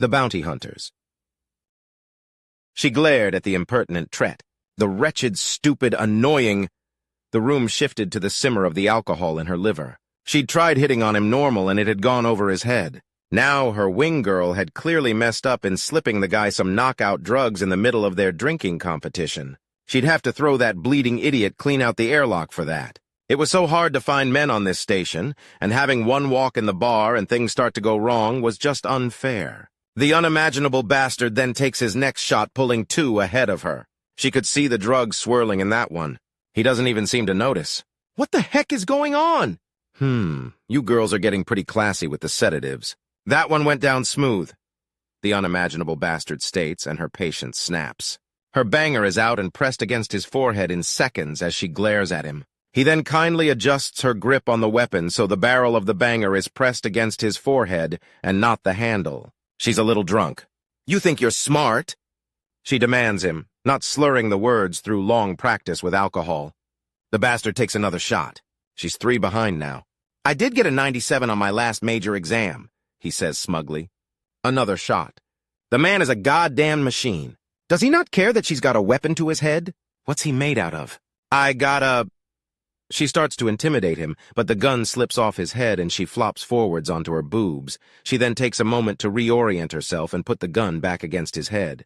The bounty hunters. She glared at the impertinent Tret. The wretched, stupid, annoying... The room shifted to the simmer of the alcohol in her liver. She'd tried hitting on him normal and it had gone over his head. Now her wing girl had clearly messed up in slipping the guy some knockout drugs in the middle of their drinking competition. She'd have to throw that bleeding idiot clean out the airlock for that. It was so hard to find men on this station, and having one walk in the bar and things start to go wrong was just unfair. The unimaginable bastard then takes his next shot, pulling 2 ahead of her. She could see the drugs swirling in that one. He doesn't even seem to notice. What the heck is going on? You girls are getting pretty classy with the sedatives. That one went down smooth, the unimaginable bastard states, and her patience snaps. Her banger is out and pressed against his forehead in seconds as she glares at him. He then kindly adjusts her grip on the weapon so the barrel of the banger is pressed against his forehead and not the handle. She's a little drunk. "You think you're smart?" she demands him, not slurring the words through long practice with alcohol. The bastard takes another shot. She's 3 behind now. "I did get a 97 on my last major exam," he says smugly. Another shot. The man is a goddamn machine. Does he not care that she's got a weapon to his head? What's he made out of? "I got a..." She starts to intimidate him, but the gun slips off his head and she flops forwards onto her boobs. She then takes a moment to reorient herself and put the gun back against his head.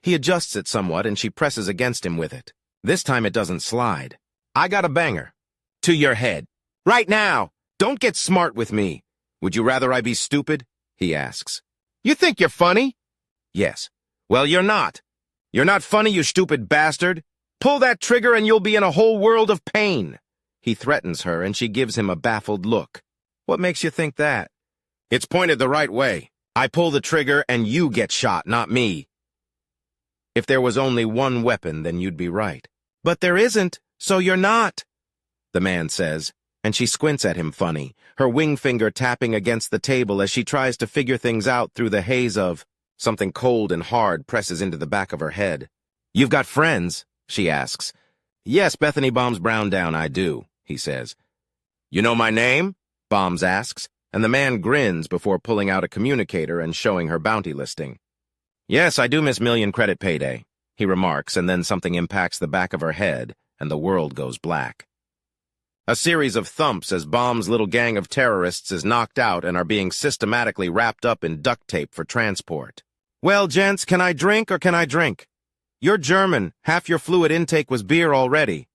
He adjusts it somewhat and she presses against him with it. This time it doesn't slide. "I got a banger. To your head. Right now! Don't get smart with me. Would you rather I be stupid?" he asks. "You think you're funny?" "Yes." "Well, you're not. You're not funny, you stupid bastard. Pull that trigger and you'll be in a whole world of pain." He threatens her and she gives him a baffled look. "What makes you think that?" "It's pointed the right way. I pull the trigger and you get shot, not me." "If there was only one weapon, then you'd be right." "But there isn't, so you're not," the man says, and she squints at him funny, her wing finger tapping against the table as she tries to figure things out through the haze of... Something cold and hard presses into the back of her head. "You've got friends?" she asks. "Yes, Bethany Bombs Brown Down, I do," he says. "You know my name?" Bombs asks, and the man grins before pulling out a communicator and showing her bounty listing. "Yes, I do miss Million Credit Payday," he remarks, and then something impacts the back of her head, and the world goes black. A series of thumps as Bomb's little gang of terrorists is knocked out and are being systematically wrapped up in duct tape for transport. "Well, gents, can I drink or can I drink? You're German. Half your fluid intake was beer already."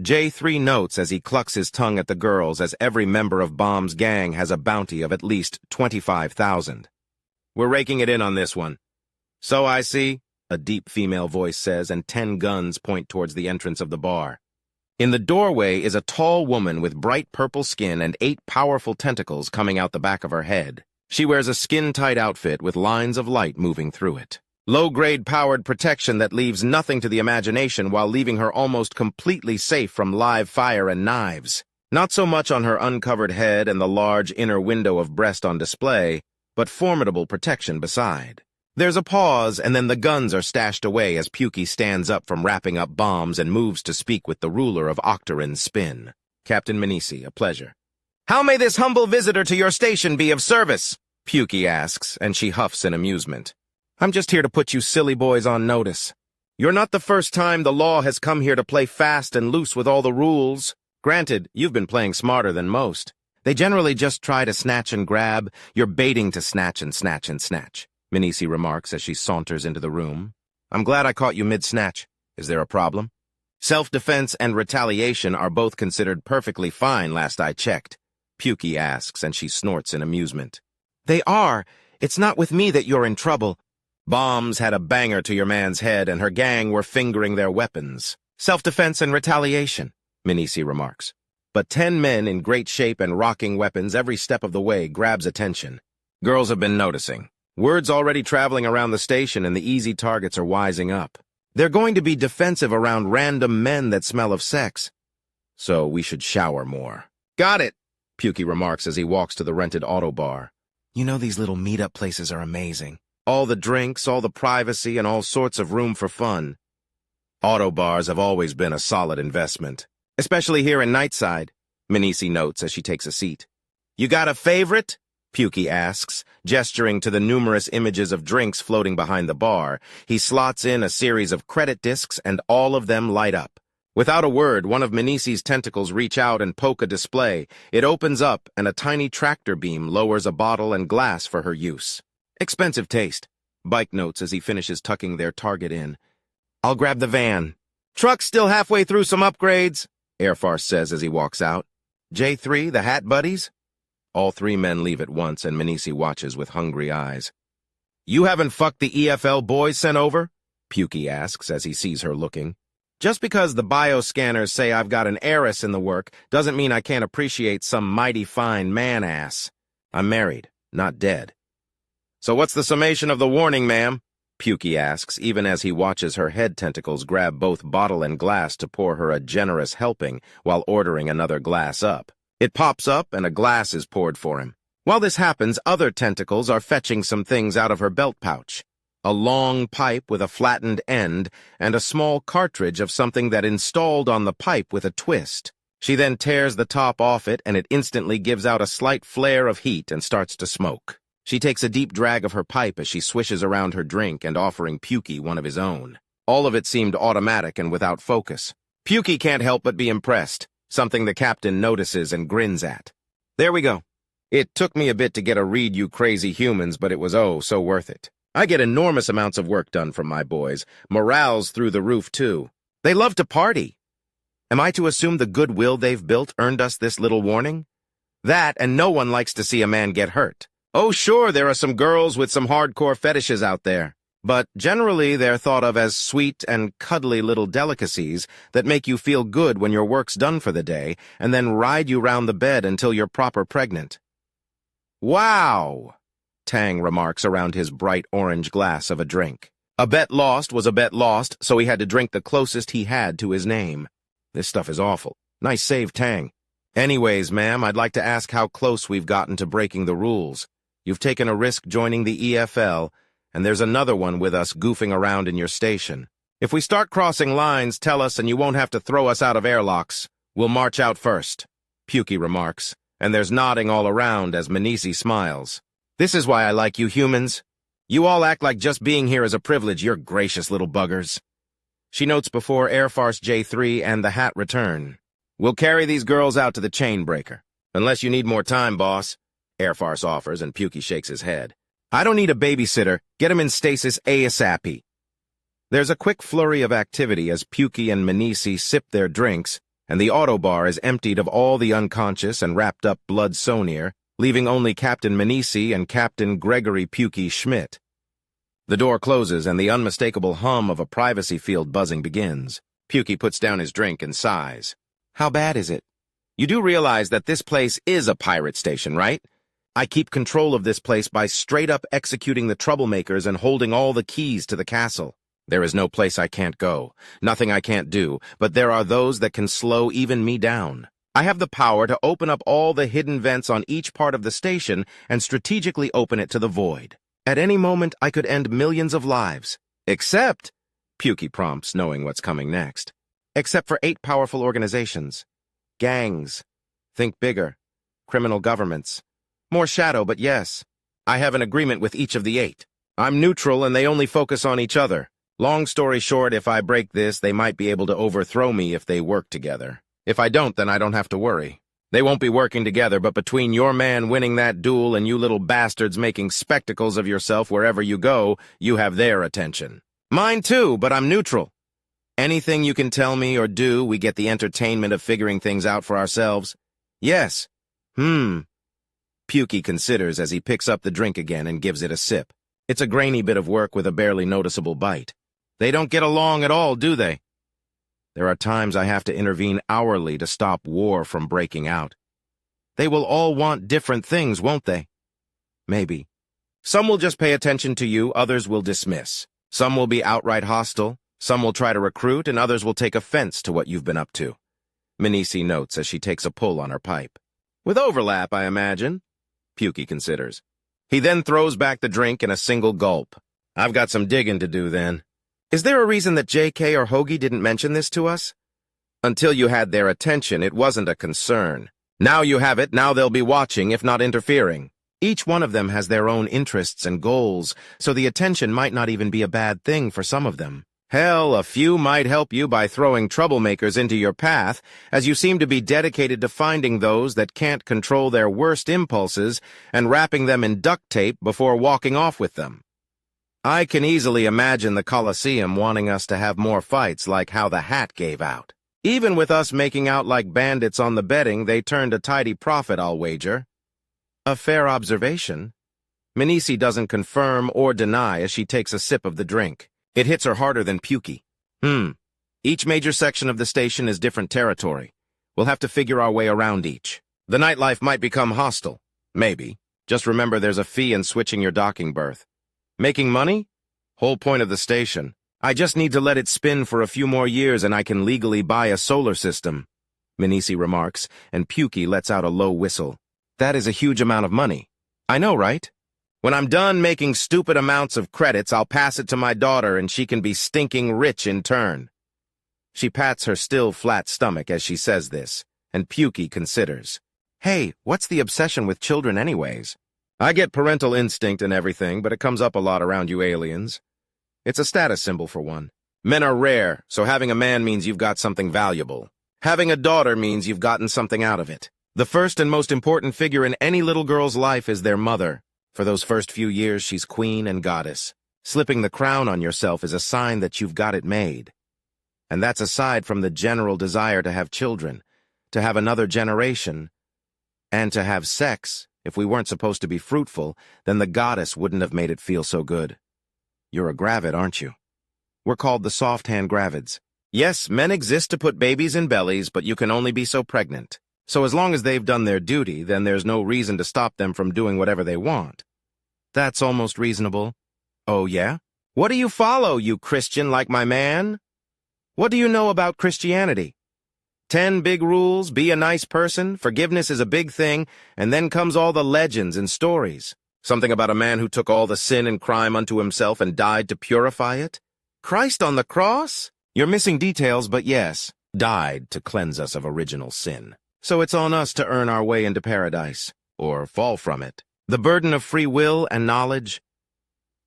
J3 notes as he clucks his tongue at the girls as every member of Bomb's gang has a bounty of at least 25,000. "We're raking it in on this one." "So I see," a deep female voice says, and 10 guns point towards the entrance of the bar. In the doorway is a tall woman with bright purple skin and 8 powerful tentacles coming out the back of her head. She wears a skin-tight outfit with lines of light moving through it. Low-grade powered protection that leaves nothing to the imagination while leaving her almost completely safe from live fire and knives. Not so much on her uncovered head and the large inner window of breast on display, but formidable protection beside. There's a pause, and then the guns are stashed away as Pukey stands up from wrapping up bombs and moves to speak with the ruler of Octarin's spin. "Captain Manisi, a pleasure." "How may this humble visitor to your station be of service?" Pukey asks, and she huffs in amusement. "I'm just here to put you silly boys on notice. You're not the first time the law has come here to play fast and loose with all the rules. Granted, you've been playing smarter than most. They generally just try to snatch and grab. You're baiting to snatch and snatch and snatch," Manisi remarks as she saunters into the room. "I'm glad I caught you mid-snatch. Is there a problem?" "Self-defense and retaliation are both considered perfectly fine last I checked," Pukey asks, and she snorts in amusement. "They are. It's not with me that you're in trouble." Bombs had a banger to your man's head, and her gang were fingering their weapons. "Self-defense and retaliation," Manisi remarks. But 10 men in great shape and rocking weapons every step of the way grabs attention. Girls have been noticing. Word's already traveling around the station, and the easy targets are wising up. They're going to be defensive around random men that smell of sex. So we should shower more. "Got it," Pukey remarks as he walks to the rented auto bar. "You know these little meet-up places are amazing. All the drinks, all the privacy, and all sorts of room for fun. Auto bars have always been a solid investment, especially here in Nightside," Manisi notes as she takes a seat. "You got a favorite?" Pukey asks, gesturing to the numerous images of drinks floating behind the bar. He slots in a series of credit discs, and all of them light up. Without a word, one of Manisi's tentacles reach out and poke a display. It opens up, and a tiny tractor beam lowers a bottle and glass for her use. Expensive taste, Bike notes as he finishes tucking their target in. I'll grab the van. Truck's still halfway through some upgrades, Airfarce says as he walks out. J3, the hat buddies? All three men leave at once, and Manisi watches with hungry eyes. You haven't fucked the EFL boys sent over? Pukey asks as he sees her looking. Just because the bioscanners say I've got an heiress in the work doesn't mean I can't appreciate some mighty fine man-ass. I'm married, not dead. So what's the summation of the warning, ma'am? Pukey asks, even as he watches her head tentacles grab both bottle and glass to pour her a generous helping while ordering another glass up. It pops up and a glass is poured for him. While this happens, other tentacles are fetching some things out of her belt pouch. A long pipe with a flattened end and a small cartridge of something that installed on the pipe with a twist. She then tears the top off it, and it instantly gives out a slight flare of heat and starts to smoke. She takes a deep drag of her pipe as she swishes around her drink and offering Pukey one of his own. All of it seemed automatic and without focus. Pukey can't help but be impressed, something the captain notices and grins at. There we go. It took me a bit to get a read, you crazy humans, but it was oh so worth it. I get enormous amounts of work done from my boys. Morale's through the roof, too. They love to party. Am I to assume the goodwill they've built earned us this little warning? That, and no one likes to see a man get hurt. Oh, sure, there are some girls with some hardcore fetishes out there, but generally they're thought of as sweet and cuddly little delicacies that make you feel good when your work's done for the day and then ride you round the bed until you're proper pregnant. Wow, Tang remarks around his bright orange glass of a drink. A bet lost was a bet lost, so he had to drink the closest he had to his name. This stuff is awful. Nice save, Tang. Anyways, ma'am, I'd like to ask how close we've gotten to breaking the rules. You've taken a risk joining the EFL, and there's another one with us goofing around in your station. If we start crossing lines, tell us and you won't have to throw us out of airlocks. We'll march out first, Pukey remarks, and there's nodding all around as Manisi smiles. This is why I like you humans. You all act like just being here is a privilege, you're gracious little buggers. She notes before Airfarce J3 and the hat return. We'll carry these girls out to the chain breaker. Unless you need more time, boss. Airfarce offers, and Pukey shakes his head. I don't need a babysitter. Get him in stasis ASAP. There's a quick flurry of activity as Pukey and Manisi sip their drinks, and the autobar is emptied of all the unconscious and wrapped up blood Sonier, leaving only Captain Manisi and Captain Gregory Pukey Schmidt. The door closes, and the unmistakable hum of a privacy field buzzing begins. Pukey puts down his drink and sighs. How bad is it? You do realize that this place is a pirate station, right? I keep control of this place by straight-up executing the troublemakers and holding all the keys to the castle. There is no place I can't go, nothing I can't do, but there are those that can slow even me down. I have the power to open up all the hidden vents on each part of the station and strategically open it to the void. At any moment, I could end millions of lives. Except, Pukey prompts, knowing what's coming next. Except for 8 powerful organizations. Gangs. Think bigger. Criminal governments. More shadow, but yes. I have an agreement with each of the 8. I'm neutral and they only focus on each other. Long story short, if I break this, they might be able to overthrow me if they work together. If I don't, then I don't have to worry. They won't be working together, but between your man winning that duel and you little bastards making spectacles of yourself wherever you go, you have their attention. Mine too, but I'm neutral. Anything you can tell me or do, we get the entertainment of figuring things out for ourselves. Yes. Pukey considers as he picks up the drink again and gives it a sip. It's a grainy bit of work with a barely noticeable bite. They don't get along at all, do they? There are times I have to intervene hourly to stop war from breaking out. They will all want different things, won't they? Maybe. Some will just pay attention to you, others will dismiss. Some will be outright hostile, some will try to recruit, and others will take offense to what you've been up to. Manisi notes as she takes a pull on her pipe. With overlap, I imagine. Pukey considers. He then throws back the drink in a single gulp. I've got some digging to do then. Is there a reason that JK or Hoagie didn't mention this to us? Until you had their attention, it wasn't a concern. Now you have it, now they'll be watching, if not interfering. Each one of them has their own interests and goals, so the attention might not even be a bad thing for some of them. Hell, a few might help you by throwing troublemakers into your path, as you seem to be dedicated to finding those that can't control their worst impulses and wrapping them in duct tape before walking off with them. I can easily imagine the Colosseum wanting us to have more fights like how the hat gave out. Even with us making out like bandits on the betting, they turned a tidy profit, I'll wager. A fair observation. Menisi doesn't confirm or deny as she takes a sip of the drink. It hits her harder than pukey. Each major section of the station is different territory. We'll have to figure our way around each. The nightlife might become hostile. Maybe. Just remember there's a fee in switching your docking berth. Making money? Whole point of the station. I just need to let it spin for a few more years and I can legally buy a solar system, Menisi remarks, and Pukey lets out a low whistle. That is a huge amount of money. I know, right? When I'm done making stupid amounts of credits, I'll pass it to my daughter and she can be stinking rich in turn. She pats her still flat stomach as she says this, and Pukey considers. Hey, what's the obsession with children anyways? I get parental instinct and everything, but it comes up a lot around you aliens. It's a status symbol for one. Men are rare, so having a man means you've got something valuable. Having a daughter means you've gotten something out of it. The first and most important figure in any little girl's life is their mother. For those first few years, she's queen and goddess. Slipping the crown on yourself is a sign that you've got it made. And that's aside from the general desire to have children, to have another generation, and to have sex. If we weren't supposed to be fruitful, then the goddess wouldn't have made it feel so good. You're a gravid, aren't you? We're called the soft-hand gravids. Yes, men exist to put babies in bellies, but you can only be so pregnant. So as long as they've done their duty, then there's no reason to stop them from doing whatever they want. That's almost reasonable. Oh, yeah? What do you follow, you Christian like my man? What do you know about Christianity? 10 big rules, be a nice person, forgiveness is a big thing, and then comes all the legends and stories. Something about a man who took all the sin and crime unto himself and died to purify it? Christ on the cross? You're missing details, but yes, died to cleanse us of original sin. So it's on us to earn our way into paradise, or fall from it. The burden of free will and knowledge.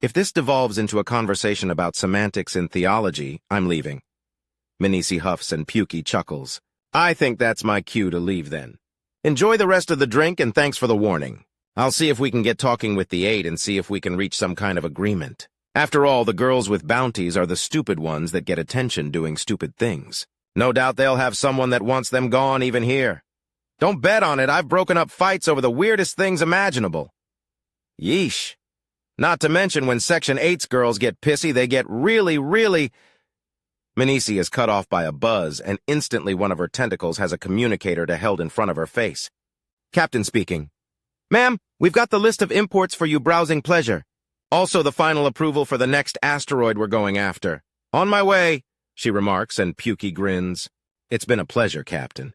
If this devolves into a conversation about semantics in theology, I'm leaving. Menisi huffs and Pukey chuckles. I think that's my cue to leave then. Enjoy the rest of the drink and thanks for the warning. I'll see if we can get talking with the 8 and see if we can reach some kind of agreement. After all, the girls with bounties are the stupid ones that get attention doing stupid things. No doubt they'll have someone that wants them gone even here. Don't bet on it, I've broken up fights over the weirdest things imaginable. Yeesh. Not to mention when Section 8's girls get pissy, they get really... Menisi is cut off by a buzz, and instantly one of her tentacles has a communicator held in front of her face. Captain speaking. Ma'am, we've got the list of imports for you browsing pleasure. Also the final approval for the next asteroid we're going after. On my way, she remarks, and Pukey grins. It's been a pleasure, Captain.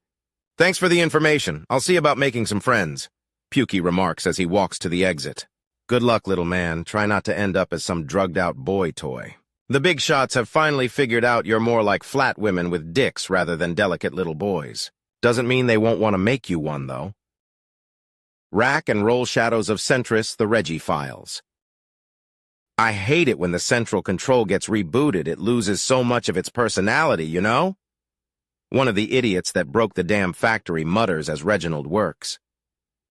Thanks for the information. I'll see about making some friends. Pukey remarks as he walks to the exit. Good luck, little man. Try not to end up as some drugged-out boy toy. The big shots have finally figured out you're more like flat women with dicks rather than delicate little boys. Doesn't mean they won't want to make you one, though. Rack and roll shadows of Centris, the Reggie files. I hate it when the central control gets rebooted. It loses so much of its personality, you know? One of the idiots that broke the damn factory mutters as Reginald works.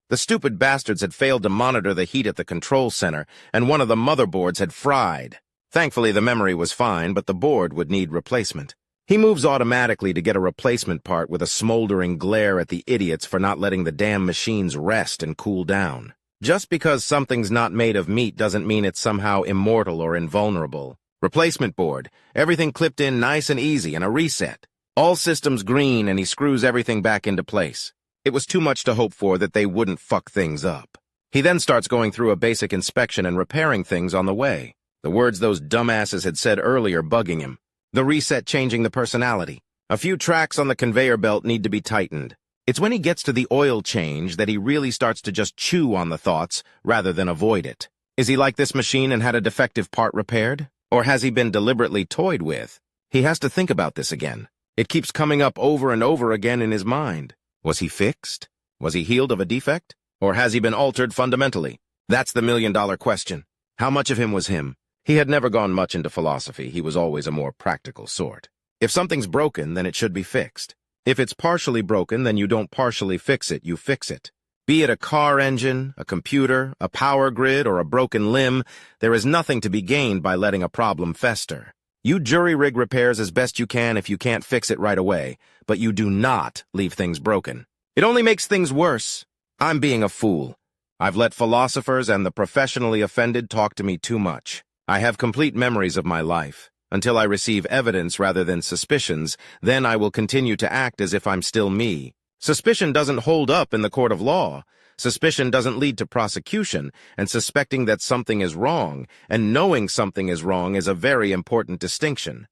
The stupid bastards had failed to monitor the heat at the control center, and one of the motherboards had fried. Thankfully, the memory was fine, but the board would need replacement. He moves automatically to get a replacement part with a smoldering glare at the idiots for not letting the damn machines rest and cool down. Just because something's not made of meat doesn't mean it's somehow immortal or invulnerable. Replacement board, everything clipped in nice and easy, and a reset. All systems green, and he screws everything back into place. It was too much to hope for that they wouldn't fuck things up. He then starts going through a basic inspection and repairing things on the way. The words those dumbasses had said earlier bugging him. The reset changing the personality. A few tracks on the conveyor belt need to be tightened. It's when he gets to the oil change that he really starts to just chew on the thoughts rather than avoid it. Is he like this machine and had a defective part repaired? Or has he been deliberately toyed with? He has to think about this again. It keeps coming up over and over again in his mind. Was he fixed? Was he healed of a defect? Or has he been altered fundamentally? That's the million-dollar question. How much of him was him? He had never gone much into philosophy. He was always a more practical sort. If something's broken, then it should be fixed. If it's partially broken, then you don't partially fix it, you fix it. Be it a car engine, a computer, a power grid, or a broken limb, there is nothing to be gained by letting a problem fester. You jury-rig repairs as best you can if you can't fix it right away, but you do not leave things broken. It only makes things worse. I'm being a fool. I've let philosophers and the professionally offended talk to me too much. I have complete memories of my life. Until I receive evidence rather than suspicions, then I will continue to act as if I'm still me. Suspicion doesn't hold up in the court of law. Suspicion doesn't lead to prosecution, and suspecting that something is wrong and knowing something is wrong is a very important distinction.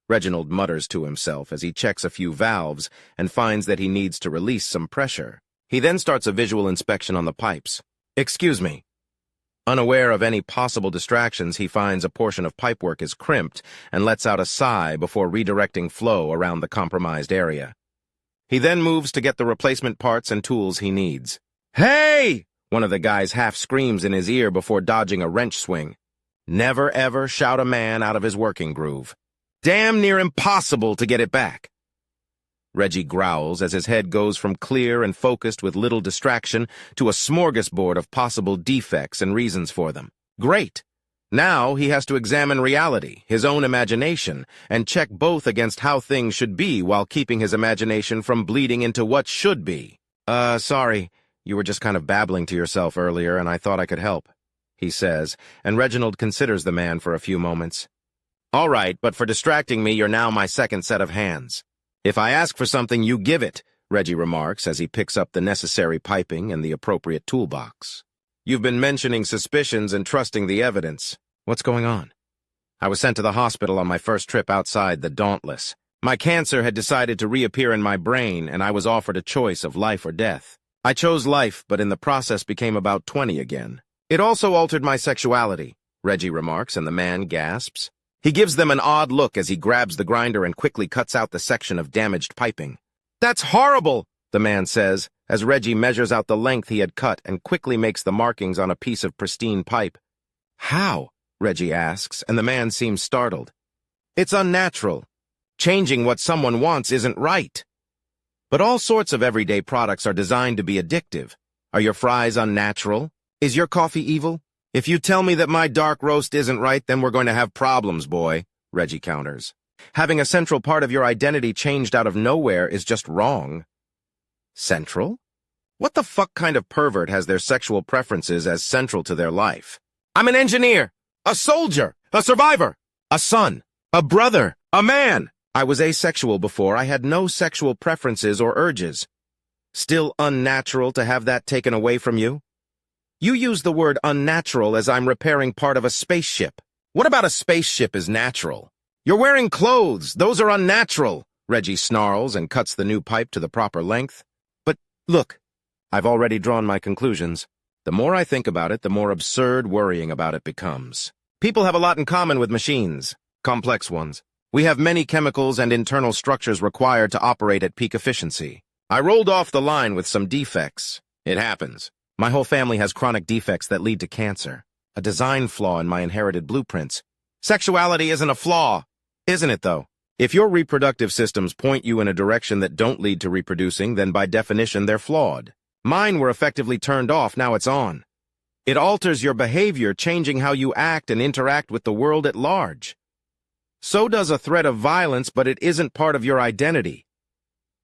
Reginald mutters to himself as he checks a few valves and finds that he needs to release some pressure. He then starts a visual inspection on the pipes. Excuse me. Unaware of any possible distractions, he finds a portion of pipework is crimped and lets out a sigh before redirecting flow around the compromised area. He then moves to get the replacement parts and tools he needs. "Hey!" One of the guys half screams in his ear before dodging a wrench swing. Never ever shout a man out of his working groove. Damn near impossible to get it back. Reggie growls as his head goes from clear and focused with little distraction to a smorgasbord of possible defects and reasons for them. Great! Now he has to examine reality, his own imagination, and check both against how things should be while keeping his imagination from bleeding into what should be. Sorry, you were just kind of babbling to yourself earlier and I thought I could help," he says, and Reginald considers the man for a few moments. "All right, but for distracting me, you're now my second set of hands. If I ask for something, you give it," Reggie remarks as he picks up the necessary piping and the appropriate toolbox. "You've been mentioning suspicions and trusting the evidence. What's going on?" "I was sent to the hospital on my first trip outside the Dauntless. My cancer had decided to reappear in my brain, and I was offered a choice of life or death. I chose life, but in the process became about 20 again. It also altered my sexuality," Reggie remarks, and the man gasps. He gives them an odd look as he grabs the grinder and quickly cuts out the section of damaged piping. "That's horrible," the man says, as Reggie measures out the length he had cut and quickly makes the markings on a piece of pristine pipe. "How?" Reggie asks, and the man seems startled. "It's unnatural. Changing what someone wants isn't right." "But all sorts of everyday products are designed to be addictive. Are your fries unnatural? Is your coffee evil? If you tell me that my dark roast isn't right, then we're going to have problems, boy," Reggie counters. "Having a central part of your identity changed out of nowhere is just wrong." Central? What the fuck kind of pervert has their sexual preferences as central to their life? "I'm an engineer, a soldier, a survivor, a son, a brother, a man. I was asexual before. I had no sexual preferences or urges. Still unnatural to have that taken away from you? You use the word unnatural as I'm repairing part of a spaceship. What about a spaceship is natural? You're wearing clothes. Those are unnatural," Reggie snarls and cuts the new pipe to the proper length. "But look, I've already drawn my conclusions. The more I think about it, the more absurd worrying about it becomes. People have a lot in common with machines, complex ones. We have many chemicals and internal structures required to operate at peak efficiency. I rolled off the line with some defects. It happens. My whole family has chronic defects that lead to cancer. A design flaw in my inherited blueprints. Sexuality isn't a flaw, isn't it, though? If your reproductive systems point you in a direction that don't lead to reproducing, then by definition they're flawed. Mine were effectively turned off, now it's on. It alters your behavior, changing how you act and interact with the world at large. So does a threat of violence, but it isn't part of your identity."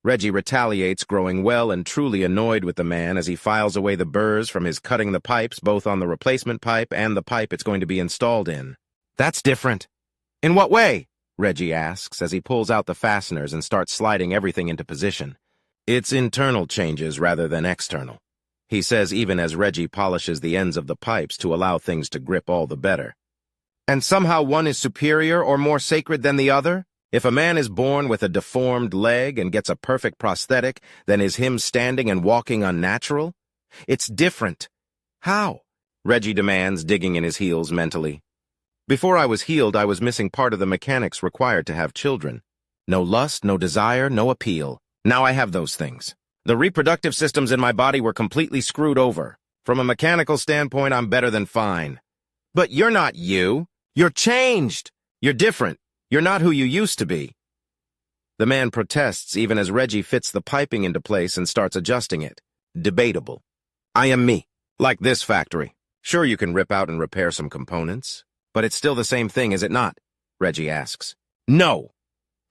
Reggie retaliates, growing well and truly annoyed with the man as he files away the burrs from his cutting the pipes, both on the replacement pipe and the pipe it's going to be installed in. "That's different." "In what way?" Reggie asks as he pulls out the fasteners and starts sliding everything into position. "It's internal changes rather than external," he says, even as Reggie polishes the ends of the pipes to allow things to grip all the better. "And somehow one is superior or more sacred than the other? If a man is born with a deformed leg and gets a perfect prosthetic, then is him standing and walking unnatural? It's different." "How?" Reggie demands, digging in his heels mentally. "Before I was healed, I was missing part of the mechanics required to have children. No lust, no desire, no appeal. Now I have those things. The reproductive systems in my body were completely screwed over. From a mechanical standpoint, I'm better than fine. But you're not you. You're changed. You're different. You're not who you used to be. The man protests even as Reggie fits the piping into place and starts adjusting it. Debatable. I am me. Like this factory. Sure, you can rip out and repair some components, but it's still the same thing, is it not? Reggie asks. No.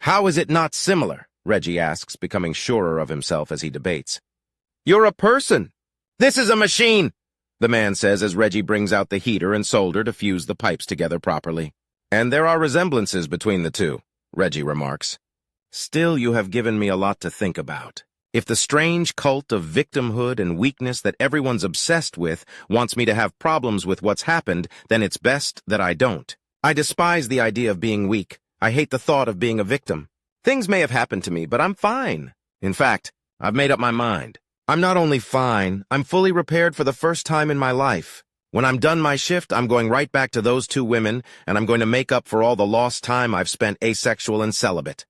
How is it not similar? Reggie asks, becoming surer of himself as he debates. You're a person. This is a machine, the man says as Reggie brings out the heater and solder to fuse the pipes together properly. And there are resemblances between the two, Reggie remarks. Still, you have given me a lot to think about. If the strange cult of victimhood and weakness that everyone's obsessed with wants me to have problems with what's happened, then it's best that I don't. I despise the idea of being weak. I hate the thought of being a victim. Things may have happened to me, but I'm fine. In fact, I've made up my mind. I'm not only fine, I'm fully repaired for the first time in my life. When I'm done my shift, I'm going right back to those two women, and I'm going to make up for all the lost time I've spent asexual and celibate.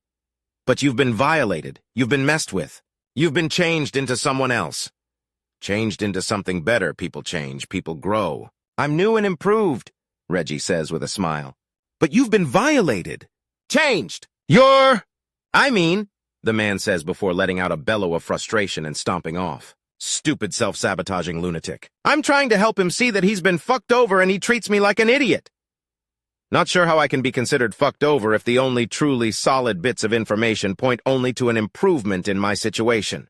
But you've been violated. You've been messed with. You've been changed into someone else. Changed into something better, people change, people grow. I'm new and improved, Reggie says with a smile. But you've been violated. Changed. The man says before letting out a bellow of frustration and stomping off. Stupid self-sabotaging lunatic. I'm trying to help him see that he's been fucked over and he treats me like an idiot. Not sure how I can be considered fucked over if the only truly solid bits of information point only to an improvement in my situation.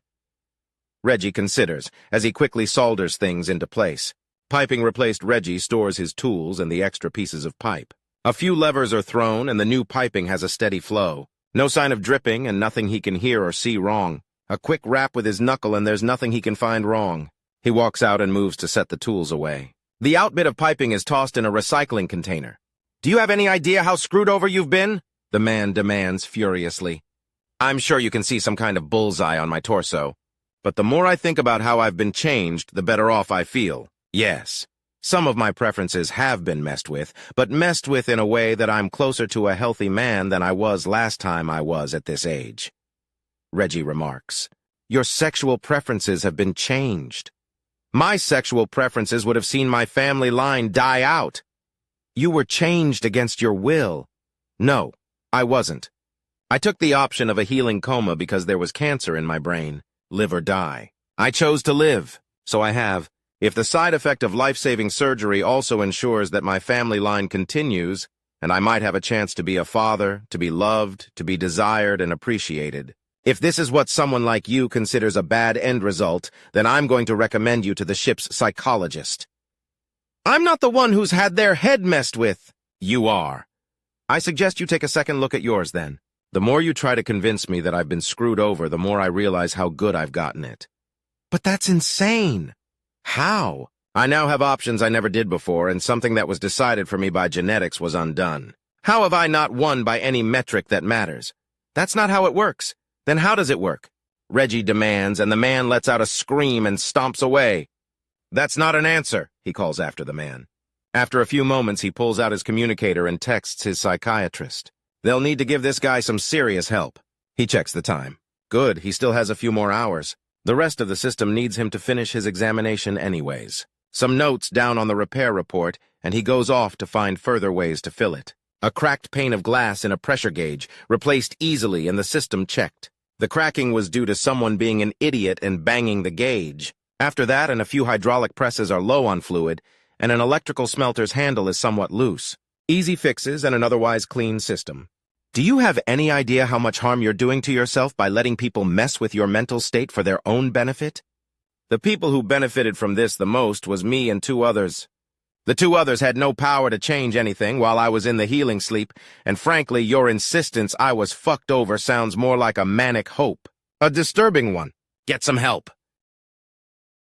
Reggie considers, as he quickly solders things into place. Piping replaced, Reggie stores his tools and the extra pieces of pipe. A few levers are thrown and the new piping has a steady flow. No sign of dripping and nothing he can hear or see wrong. A quick rap with his knuckle and there's nothing he can find wrong. He walks out and moves to set the tools away. The outbit of piping is tossed in a recycling container. Do you have any idea how screwed over you've been? The man demands furiously. I'm sure you can see some kind of bullseye on my torso. But the more I think about how I've been changed, the better off I feel. Yes, some of my preferences have been messed with, but messed with in a way that I'm closer to a healthy man than I was last time I was at this age. Reggie remarks. Your sexual preferences have been changed. My sexual preferences would have seen my family line die out. You were changed against your will. No, I wasn't. I took the option of a healing coma because there was cancer in my brain. Live or die. I chose to live, so I have. If the side effect of life-saving surgery also ensures that my family line continues, and I might have a chance to be a father, to be loved, to be desired and appreciated. If this is what someone like you considers a bad end result, then I'm going to recommend you to the ship's psychologist. I'm not the one who's had their head messed with. You are. I suggest you take a second look at yours then. The more you try to convince me that I've been screwed over, the more I realize how good I've gotten it. But that's insane. How? I now have options I never did before, and something that was decided for me by genetics was undone. How have I not won by any metric that matters? That's not how it works. Then how does it work? Reggie demands, and the man lets out a scream and stomps away. That's not an answer, he calls after the man. After a few moments, he pulls out his communicator and texts his psychiatrist. They'll need to give this guy some serious help. He checks the time. Good, he still has a few more hours. The rest of the system needs him to finish his examination anyways. Some notes down on the repair report, and he goes off to find further ways to fill it. A cracked pane of glass in a pressure gauge, replaced easily and the system checked. The cracking was due to someone being an idiot and banging the gauge. After that, and a few hydraulic presses are low on fluid, and an electrical smelter's handle is somewhat loose. Easy fixes and an otherwise clean system. Do you have any idea how much harm you're doing to yourself by letting people mess with your mental state for their own benefit? The people who benefited from this the most was me and two others. The two others had no power to change anything while I was in the healing sleep, and frankly, your insistence I was fucked over sounds more like a manic hope. A disturbing one. Get some help.